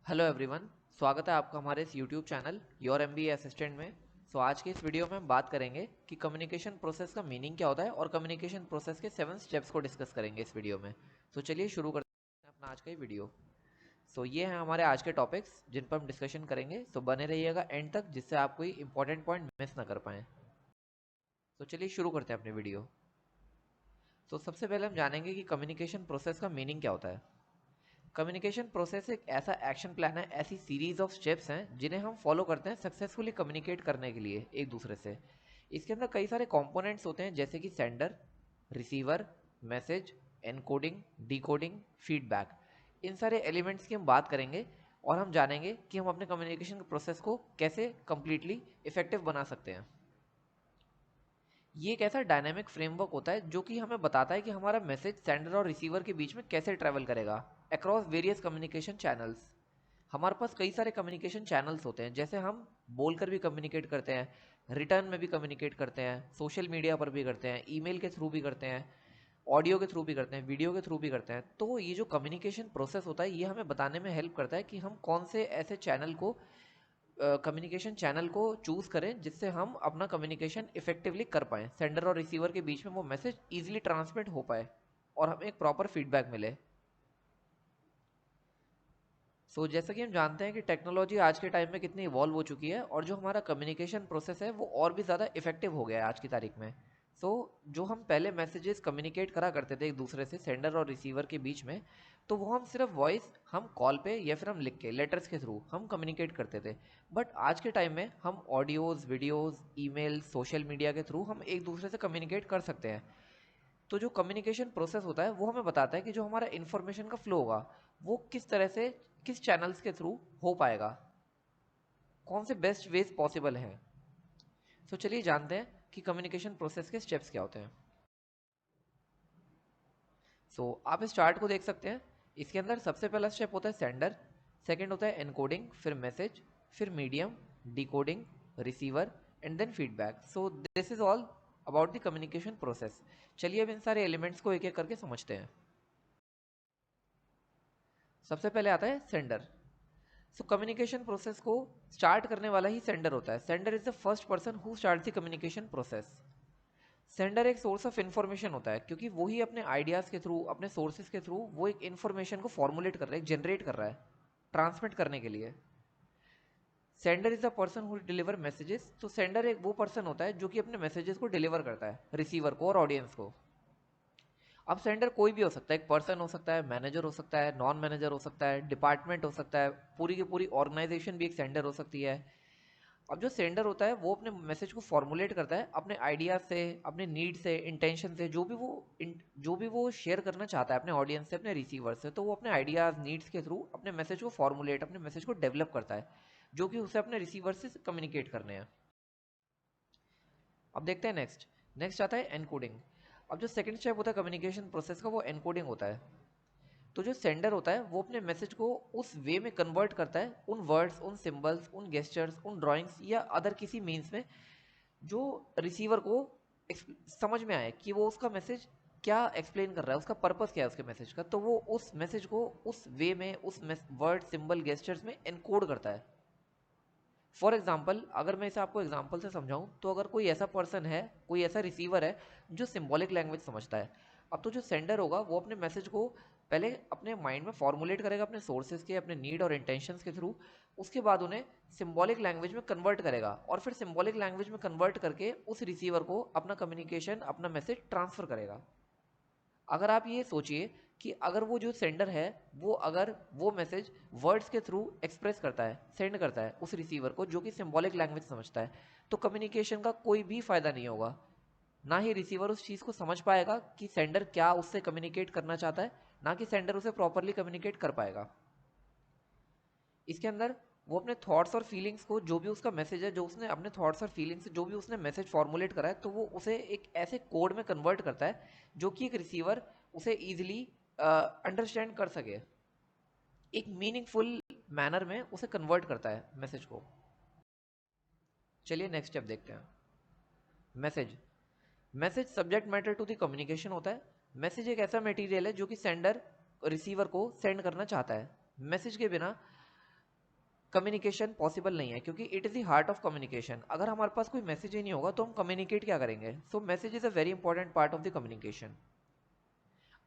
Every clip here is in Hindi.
Hello everyone. स्वागत है आपका हमारे इस YouTube channel your MBA assistant में। आज की इस वीडियो में हम बात करेंगे कि कम्युनिकेशन प्रोसेस का मीनिंग क्या होता है और कम्युनिकेशन प्रोसेस के 7 स्टेप्स को डिस्कस करेंगे इस वीडियो में। चलिए शुरू करते हैं अपना आज का ये वीडियो। ये हैं हमारे आज के टॉपिक्स जिन पर हम डिस्कशन करेंगे। बने रहिएगा एंड तक जिससे आप कोई इंपॉर्टेंट पॉइंट मिस ना कर पाएँ। चलिए शुरू करते हैं अपनी वीडियो। सबसे पहले हम जानेंगे कि कम्युनिकेशन प्रोसेस का मीनिंग क्या होता है। कम्युनिकेशन प्रोसेस एक ऐसा एक्शन प्लान है, ऐसी सीरीज ऑफ स्टेप्स हैं जिन्हें हम फॉलो करते हैं सक्सेसफुली कम्युनिकेट करने के लिए एक दूसरे से। इसके अंदर कई सारे कंपोनेंट्स होते हैं जैसे कि sender, receiver, message, encoding, decoding, feedback. इन सारे एलिमेंट्स की हम बात करेंगे और हम जानेंगे कि हम अपने कम्युनिकेशन प्रोसेस को कैसे कंप्लीटली इफेक्टिव बना सकते हैं। ये एक ऐसा डायनामिक फ्रेमवर्क होता है जो कि हमें बताता है कि हमारा मैसेज सेंडर और रिसीवर के बीच में कैसे ट्रैवल करेगा अक्रॉस वेरियस कम्युनिकेशन चैनल्स। हमारे पास कई सारे कम्युनिकेशन चैनल्स होते हैं, जैसे हम बोलकर भी कम्युनिकेट करते हैं, रिटर्न में भी कम्युनिकेट करते हैं, सोशल मीडिया पर भी करते हैं, ईमेल के थ्रू भी करते हैं, ऑडियो के थ्रू भी करते हैं, वीडियो के थ्रू भी करते हैं। तो ये जो कम्युनिकेशन प्रोसेस होता है ये हमें बताने में हेल्प करता है कि हम कौन से ऐसे चैनल को कम्युनिकेशन चैनल को चूज करें जिससे हम अपना कम्युनिकेशन इफेक्टिवली कर पाएं, सेंडर और रिसीवर के बीच में वो मैसेज इजीली ट्रांसमिट हो पाए और हमें एक प्रॉपर फीडबैक मिले। जैसा कि हम जानते हैं कि टेक्नोलॉजी आज के टाइम में कितनी इवॉल्व हो चुकी है और जो हमारा कम्युनिकेशन प्रोसेस है वो और भी ज़्यादा इफेक्टिव हो गया है आज की तारीख में। जो हम पहले मैसेजेस कम्युनिकेट करा करते थे एक दूसरे से सेंडर और रिसीवर के बीच में, तो वो हम सिर्फ वॉइस, हम कॉल पे या फिर हम लिख के लेटर्स के थ्रू हम कम्युनिकेट करते थे। बट आज के टाइम में हम audios, videos, email, social media के थ्रू हम एक दूसरे से कम्युनिकेट कर सकते हैं। तो जो कम्युनिकेशन प्रोसेस होता है वो हमें बताता है कि जो हमारा इन्फॉर्मेशन का फ्लो होगा वो किस तरह से, किस चैनल्स के थ्रू हो पाएगा, कौन से बेस्ट वेज पॉसिबल हैं। चलिए जानते हैं कि कम्युनिकेशन प्रोसेस के स्टेप्स क्या होते हैं। आप इस चार्ट को देख सकते हैं। इसके अंदर सबसे पहला स्टेप होता है सेंडर, सेकंड होता है एनकोडिंग, फिर मैसेज, फिर medium, decoding, receiver and then feedback. This is all about the communication process. चलिए अब इन सारे एलिमेंट्स को एक एक करके समझते हैं। सबसे पहले आता है सेंडर। कम्युनिकेशन प्रोसेस को स्टार्ट करने वाला ही सेंडर होता है। Sender is the first person who start the communication process. Sender एक सोर्स ऑफ इन्फॉर्मेशन होता है क्योंकि वो ही अपने आइडियाज के थ्रू, अपने सोर्सेज के थ्रू वो एक इन्फॉर्मेशन को फॉर्मुलेट कर रहा है, जनरेट कर रहा है ट्रांसमिट करने के लिए। Sender is the person who deliver messages. तो सेंडर एक वो पर्सन होता है जो कि अपने मैसेजेस को डिलीवर करता है रिसीवर को और ऑडियंस को। अब सेंडर कोई भी हो सकता है, एक पर्सन हो सकता है, मैनेजर हो सकता है, नॉन मैनेजर हो सकता है, डिपार्टमेंट हो सकता है, पूरी की पूरी ऑर्गेनाइजेशन भी एक सेंडर हो सकती है। अब जो सेंडर होता है वो अपने मैसेज को फॉर्मुलेट करता है अपने आइडियाज से, अपने नीड से, इंटेंशन से, जो भी वो शेयर करना चाहता है अपने ऑडियंस से, अपने रिसीवर से। तो वो अपने आइडियाज, नीड्स के थ्रू अपने मैसेज को फॉर्मुलेट, अपने मैसेज को डेवलप करता है जो कि उसे अपने रिसीवर से कम्युनिकेट करने हैं। अब देखते हैं नेक्स्ट। नेक्स्ट आता है एनकोडिंग। अब जो सेकंड स्टेप होता है कम्युनिकेशन प्रोसेस का वो एनकोडिंग होता है। तो जो सेंडर होता है वो अपने मैसेज को उस वे में कन्वर्ट करता है, उन वर्ड्स, उन सिंबल्स, उन गेस्चर्स, उन ड्राइंग्स या अदर किसी मीन्स में जो रिसीवर को समझ में आए कि वो उसका मैसेज क्या एक्सप्लेन कर रहा है, उसका पर्पस क्या है उसके मैसेज का। तो वो उस मैसेज को उस वे में, उस वर्ड, सिंबल, गेस्चर्स में एनकोड करता है। फॉर एग्जाम्पल, अगर मैं इसे आपको एग्जाम्पल से समझाऊं, तो अगर कोई ऐसा पर्सन है, कोई ऐसा रिसीवर है जो सिंबॉलिक लैंग्वेज समझता है, अब तो जो सेंडर होगा वो अपने मैसेज को पहले अपने माइंड में फॉर्मुलेट करेगा अपने सोर्सेज के, अपने नीड और इंटेंशंस के थ्रू। उसके बाद उन्हें सिंबॉलिक लैंग्वेज में कन्वर्ट करेगा और फिर सिंबॉलिक लैंग्वेज में कन्वर्ट करके उस रिसीवर को अपना कम्युनिकेशन, अपना मैसेज ट्रांसफर करेगा। अगर आप ये सोचिए कि अगर वो जो सेंडर है वो, अगर वो मैसेज वर्ड्स के थ्रू एक्सप्रेस करता है, सेंड करता है उस रिसीवर को जो कि सिंबॉलिक लैंग्वेज समझता है, तो कम्युनिकेशन का कोई भी फायदा नहीं होगा। ना ही रिसीवर उस चीज़ को समझ पाएगा कि सेंडर क्या उससे कम्युनिकेट करना चाहता है, ना कि सेंडर उसे प्रॉपरली कम्युनिकेट कर पाएगा। इसके अंदर वो अपने थॉट्स और फीलिंग्स को, जो भी उसका मैसेज है, जो उसने अपने थॉट्स और फीलिंग्स, जो भी उसने मैसेज फॉर्मुलेट करा है, तो वो उसे एक ऐसे कोड में कन्वर्ट करता है जो कि एक रिसीवर उसे ईजिली अंडरस्टैंड कर सके, एक मीनिंगफुल मैनर में उसे कन्वर्ट करता है मैसेज को। चलिए नेक्स्ट स्टेप देखते हैं। Message. Message subject matter to the communication होता है। मैसेज एक ऐसा मटेरियल है जो कि सेंडर रिसीवर को सेंड करना चाहता है। मैसेज के बिना कम्युनिकेशन पॉसिबल नहीं है, क्योंकि it is the heart of communication. अगर हमारे पास कोई मैसेज ही नहीं होगा तो हम कम्युनिकेट क्या करेंगे? So message is a very important part of the communication.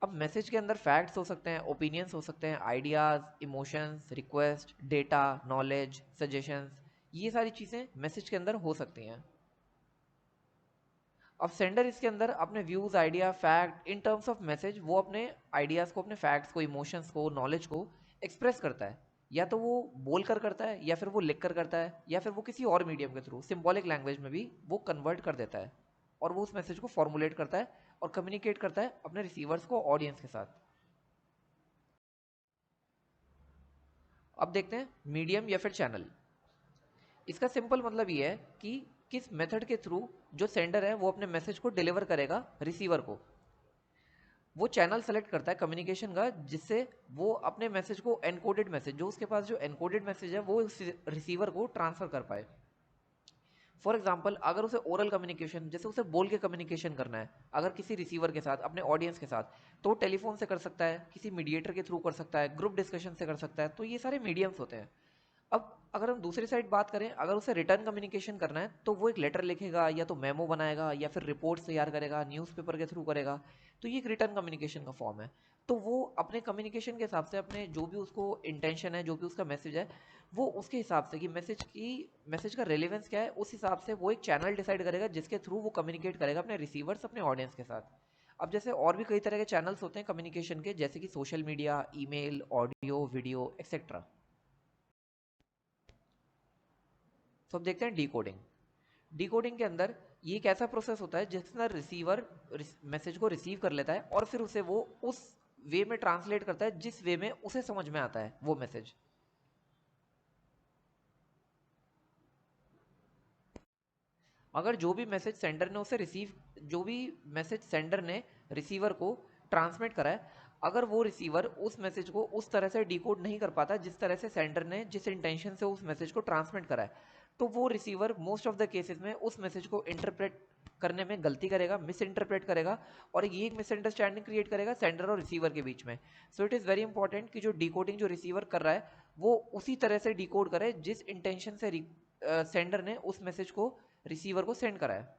अब मैसेज के अंदर फैक्ट्स हो सकते हैं, ओपिनियंस हो सकते हैं, ideas, emotions, request, data, knowledge, suggestions, ये सारी चीज़ें मैसेज के अंदर हो सकती हैं। अब सेंडर इसके अंदर अपने views, idea, fact in terms of message वो अपने आइडियाज़ को, अपने फैक्ट्स को, इमोशंस को, नॉलेज को एक्सप्रेस करता है। या तो वो बोल कर करता है, या फिर वो लिख कर करता है, या फिर वो किसी और मीडियम के थ्रू सिंबॉलिक लैंग्वेज में भी वो कन्वर्ट कर देता है, और वो उस मैसेज को फॉर्मुलेट करता है और कम्युनिकेट करता है अपने रिसीवर्स को, ऑडियंस के साथ। अब देखते हैं मीडियम या फिर चैनल। इसका सिंपल मतलब ये है कि किस मेथड के थ्रू जो सेंडर है वो अपने मैसेज को डिलीवर करेगा रिसीवर को। वो चैनल सेलेक्ट करता है कम्युनिकेशन का, जिससे वो अपने मैसेज को, एनकोडेड मैसेज, जो उसके पास जो एनकोडेड मैसेज है वो रिसीवर को ट्रांसफर कर पाए। फॉर एग्जाम्पल, अगर उसे ओरल कम्युनिकेशन, जैसे उसे बोल के कम्युनिकेशन करना है अगर किसी रिसीवर के साथ, अपने ऑडियंस के साथ, तो टेलीफोन से कर सकता है, किसी मीडिएटर के थ्रू कर सकता है, ग्रुप डिस्कशन से कर सकता है। तो ये सारे मीडियम्स होते हैं। अब अगर हम दूसरी साइड बात करें, अगर उसे रिटर्न कम्युनिकेशन करना है तो वो एक लेटर लिखेगा, या तो मेमो बनाएगा, या फिर रिपोर्ट्स तैयार करेगा, न्यूज़पेपर के थ्रू करेगा। तो ये एक रिटर्न कम्युनिकेशन का फॉर्म है। तो वो अपने कम्युनिकेशन के हिसाब से, अपने जो भी उसको इंटेंशन है, जो भी उसका मैसेज है, वो उसके हिसाब से कि मैसेज का रेलेवेंस क्या है, उस हिसाब से वो एक चैनल डिसाइड करेगा जिसके थ्रू वो कम्युनिकेट करेगा अपने रिसीवर्स, अपने ऑडियंस के साथ। अब जैसे और भी कई तरह के चैनल्स होते हैं कम्युनिकेशन के, जैसे कि social media, email, audio, video, etcetera. तो अब देखते हैं डिकोडिंग। डिकोडिंग के अंदर ये एक ऐसा प्रोसेस होता है जिसके अंदर रिसीवर मैसेज को रिसीव कर लेता है और फिर उसे वो उस वे में ट्रांसलेट करता है जिस वे में उसे समझ में आता है वो मैसेज। अगर जो भी मैसेज सेंडर ने रिसीवर को ट्रांसमिट करा है, अगर वो रिसीवर उस मैसेज को उस तरह से डिकोड नहीं कर पाता जिस तरह से सेंडर ने जिस इंटेंशन से उस मैसेज को ट्रांसमिट करा है, तो वो receiver most of the cases में उस मैसेज को इंटरप्रेट करने में गलती करेगा, मिस इंटरप्रेट करेगा, और ये एक मिसअंडरस्टैंडिंग क्रिएट करेगा सेंडर और रिसीवर के बीच में। So it is very important कि जो डिकोडिंग जो रिसीवर कर रहा है वो उसी तरह से डिकोड करे जिस इंटेंशन से सेंडर ने उस मैसेज को रिसीवर को सेंड करा है।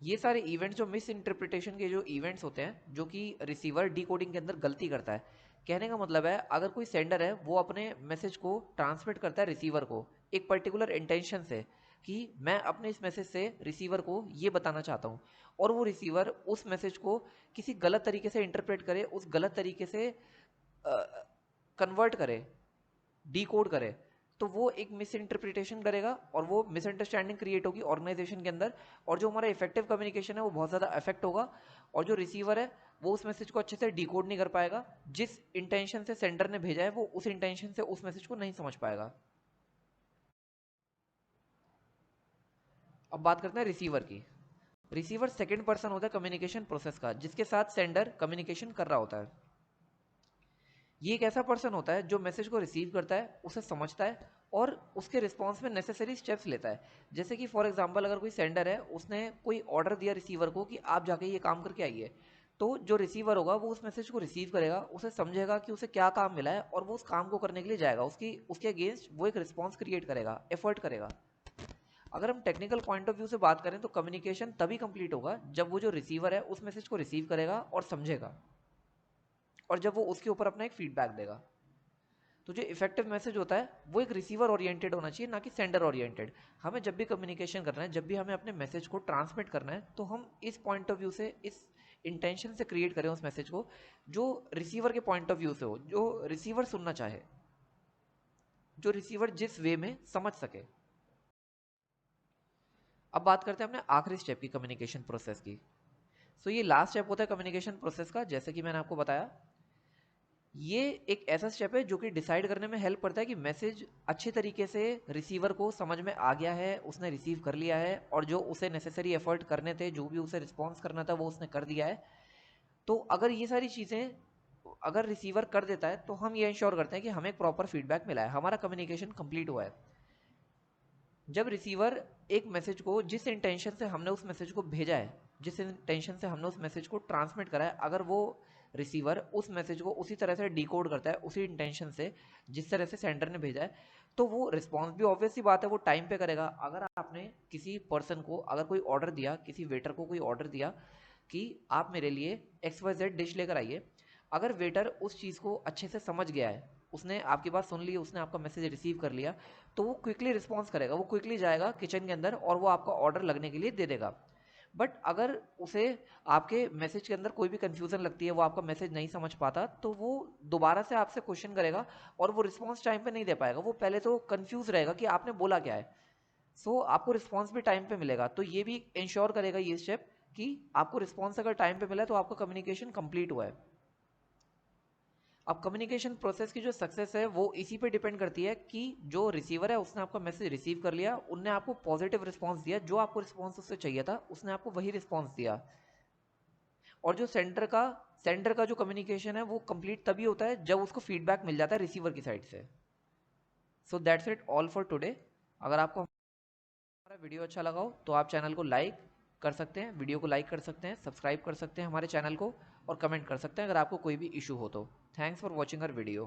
ये सारे इवेंट्स, जो मिस इंटरप्रिटेशन के जो इवेंट्स होते हैं, जो कि रिसीवर डिकोडिंग के अंदर गलती करता है। कहने का मतलब है, अगर कोई सेंडर है वो अपने मैसेज को ट्रांसमिट करता है रिसीवर को एक पर्टिकुलर इंटेंशन से कि मैं अपने इस मैसेज से रिसीवर को ये बताना चाहता हूँ, और वो रिसीवर उस मैसेज को किसी गलत तरीके से इंटरप्रेट करे, उस गलत तरीके से कन्वर्ट करे, डिकोड करे, तो वो एक मिस इंटरप्रिटेशन करेगा और वो मिसअंडरस्टैंडिंग क्रिएट होगी ऑर्गेनाइजेशन के अंदर, और जो हमारा इफेक्टिव कम्युनिकेशन है वो बहुत ज़्यादा अफेक्ट होगा, और जो रिसीवर है वो उस मैसेज को अच्छे से डिकोड नहीं कर पाएगा, जिस इंटेंशन से सेंडर ने भेजा है वो उस इंटेंशन से उस मैसेज को नहीं समझ पाएगा। अब बात करते हैं रिसीवर की। रिसीवर सेकेंड पर्सन होता है कम्युनिकेशन प्रोसेस का, जिसके साथ सेंडर कम्युनिकेशन कर रहा होता है। ये एक ऐसा पर्सन होता है जो मैसेज को रिसीव करता है, उसे समझता है और उसके रिस्पॉन्स में नेसेसरी स्टेप्स लेता है। जैसे कि फॉर एग्जांपल, अगर कोई सेंडर है, उसने कोई ऑर्डर दिया रिसीवर को कि आप जाके ये काम करके आइए, तो जो रिसीवर होगा वो उस मैसेज को रिसीव करेगा, उसे समझेगा कि उसे क्या काम मिला है, और वो उस काम को करने के लिए जाएगा, उसके अगेंस्ट वो एक रिस्पॉन्स क्रिएट करेगा, एफर्ट करेगा। अगर हम टेक्निकल पॉइंट ऑफ व्यू से बात करें तो कम्युनिकेशन तभी कंप्लीट होगा जब वो जो रिसीवर है उस मैसेज को रिसीव करेगा और समझेगा, और जब वो उसके ऊपर अपना एक फीडबैक देगा। तो जो इफेक्टिव मैसेज होता है वो एक रिसीवर ओरिएंटेड होना चाहिए, ना कि सेंडर ओरिएंटेड। हमें जब भी कम्युनिकेशन करना है, जब भी हमें अपने मैसेज को ट्रांसमिट करना है, तो हम इस पॉइंट ऑफ व्यू से, इस इंटेंशन से क्रिएट करें उस मैसेज को जो रिसीवर के पॉइंट ऑफ व्यू से हो, जो रिसीवर सुनना चाहे, जो रिसीवर जिस वे में समझ सके। अब बात करते हैं अपने आखिरी स्टेप की, कम्युनिकेशन प्रोसेस की। सो ये लास्ट स्टेप होता है कम्युनिकेशन प्रोसेस का, जैसे कि मैंने आपको बताया। ये एक ऐसा स्टेप है जो कि डिसाइड करने में हेल्प करता है कि मैसेज अच्छे तरीके से रिसीवर को समझ में आ गया है, उसने रिसीव कर लिया है, और जो उसे नेसेसरी एफर्ट करने थे, जो भी उसे रिस्पॉन्स करना था, वो उसने कर दिया है। तो अगर ये सारी चीज़ें अगर रिसीवर कर देता है, तो हम ये इंश्योर करते हैं कि हमें एक प्रॉपर फीडबैक मिला है, हमारा कम्युनिकेशन कंप्लीट हुआ है। जब रिसीवर एक मैसेज को, जिस इंटेंशन से हमने उस मैसेज को भेजा है, जिस इंटेंशन से हमने उस मैसेज को ट्रांसमिट करा है, अगर वो रिसीवर उस मैसेज को उसी तरह से डिकोड करता है, उसी इंटेंशन से जिस तरह से सेंडर ने भेजा है, तो वो रिस्पॉन्स भी ऑब्वियस सी बात है वो टाइम पे करेगा। अगर आपने किसी पर्सन को अगर कोई ऑर्डर दिया, किसी वेटर को कोई ऑर्डर दिया कि आप मेरे लिए XYZ डिश लेकर आइए, अगर वेटर उस चीज़ को अच्छे से समझ गया है, उसने आपकी बात सुन ली, उसने आपका मैसेज रिसीव कर लिया, तो वो क्विकली रिस्पॉन्स करेगा, वो क्विकली जाएगा किचन के अंदर और वो आपका ऑर्डर लगने के लिए दे देगा। बट अगर उसे आपके मैसेज के अंदर कोई भी कंफ्यूजन लगती है, वो आपका मैसेज नहीं समझ पाता, तो वो दोबारा से आपसे क्वेश्चन करेगा और वो रिस्पॉन्स टाइम पे नहीं दे पाएगा। वो पहले तो कंफ्यूज रहेगा कि आपने बोला क्या है। सो आपको रिस्पॉन्स भी टाइम पे मिलेगा। तो ये भी इंश्योर करेगा ये स्टेप कि आपको रिस्पॉन्स अगर टाइम पे मिला है तो आपका कम्युनिकेशन कंप्लीट हुआ है। अब कम्युनिकेशन प्रोसेस की जो सक्सेस है वो इसी पे डिपेंड करती है कि जो रिसीवर है उसने आपका मैसेज रिसीव कर लिया, उनने आपको पॉजिटिव रिस्पॉन्स दिया, जो आपको रिस्पॉन्स उससे चाहिए था उसने आपको वही रिस्पॉन्स दिया। और जो सेंडर का जो कम्युनिकेशन है वो कंप्लीट तभी होता है जब उसको फीडबैक मिल जाता है रिसीवर की साइड से। So that's it all for today. अगर आपको हमारा वीडियो अच्छा लगा हो तो आप चैनल को लाइक कर सकते हैं, वीडियो को लाइक कर सकते हैं, सब्सक्राइब कर सकते हैं हमारे चैनल को, और कमेंट कर सकते हैं अगर आपको कोई भी इशू हो तो। Thanks for watching our video.